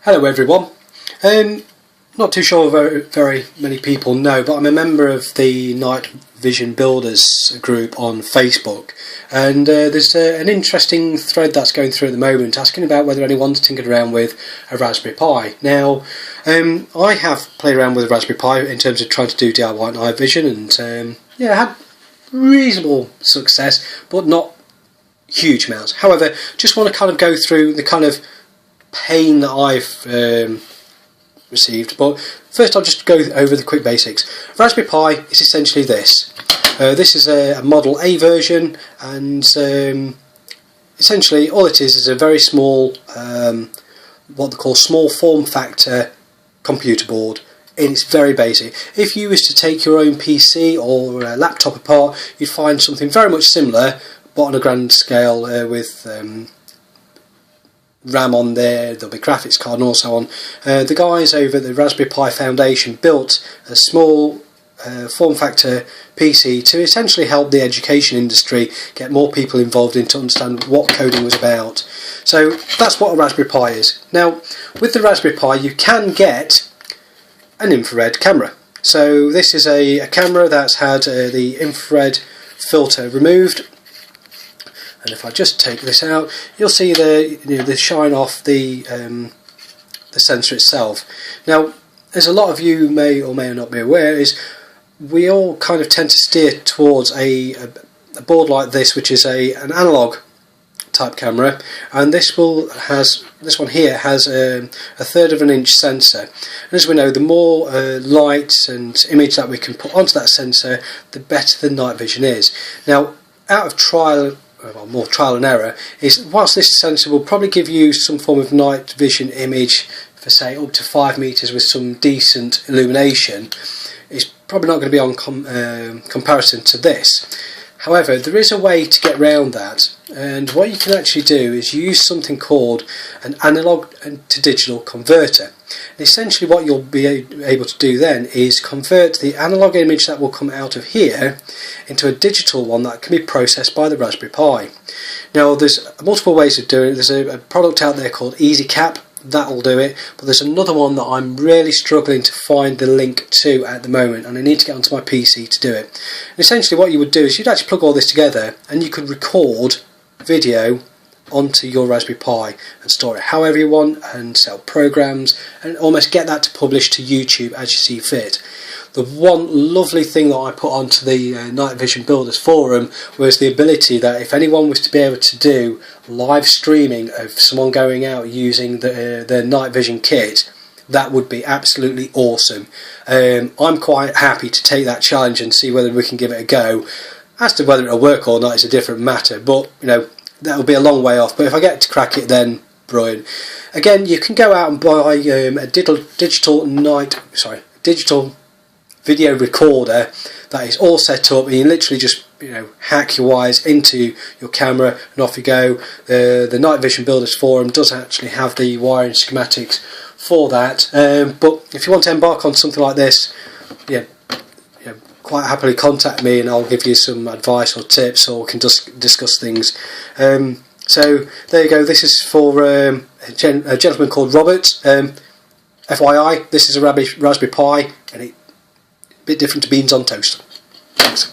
Hello everyone. Not too sure very many people know, but I'm a member of the Night Vision Builders group on Facebook, and there's an interesting thread that's going through at the moment asking about whether anyone's tinkered around with a Raspberry Pi. Now, I have played around with a Raspberry Pi in terms of trying to do DIY night vision, and had reasonable success, but not huge amounts. However, just want to kind of go through the kind of pain that I've received. But first I'll just go over the quick basics. Raspberry Pi is essentially this. This is a Model A version, and essentially all it is a very small, what they call small form factor computer board. And it's very basic. If you was to take your own PC or laptop apart, you'd find something very much similar, but on a grand scale, with RAM on there, there'll be graphics card and also on. The guys over at the Raspberry Pi Foundation built a small form factor PC to essentially help the education industry get more people involved in to understand what coding was about. So that's what a Raspberry Pi is. Now, with the Raspberry Pi you can get an infrared camera. So this is a camera that's had the infrared filter removed. And if I just take this out, you'll see the shine off the sensor itself. Now, as a lot of you may or may not be aware, is we all kind of tend to steer towards a board like this, which is an analog type camera, and this one here has a 1/3 of an inch sensor. And as we know, the more light and image that we can put onto that sensor, the better the night vision is. Now, out of more trial and error, is whilst this sensor will probably give you some form of night vision image for say up to 5 meters with some decent illumination, it's probably not going to be on comparison to this. However, there is a way to get around that, and what you can actually do is use something called an analog to digital converter. And essentially what you'll be able to do then is convert the analog image that will come out of here into a digital one that can be processed by the Raspberry Pi. Now, there's multiple ways of doing it. There's a product out there called EasyCap. That'll do it, but there's another one that I'm really struggling to find the link to at the moment, and I need to get onto my PC to do it. And essentially what you would do is you'd actually plug all this together and you could record video onto your Raspberry Pi and store it however you want, and sell programs and almost get that to publish to YouTube as you see fit. The one lovely thing that I put onto the Night Vision Builders forum was the ability that if anyone was to be able to do live streaming of someone going out using their night vision kit, that would be absolutely awesome. I'm quite happy to take that challenge and see whether we can give it a go. As to whether it'll work or not is a different matter, but that'll be a long way off. But if I get to crack it, then brilliant. Again, you can go out and buy a digital video recorder that is all set up, and you literally just hack your wires into your camera and off you go. The Night Vision Builders forum does actually have the wiring schematics for that, but if you want to embark on something like this, quite happily contact me and I'll give you some advice or tips, or we can just discuss things. So there you go. This is for a gentleman called Robert. FYI, this is a Raspberry Pi, and it's a bit different to beans on toast. Thanks.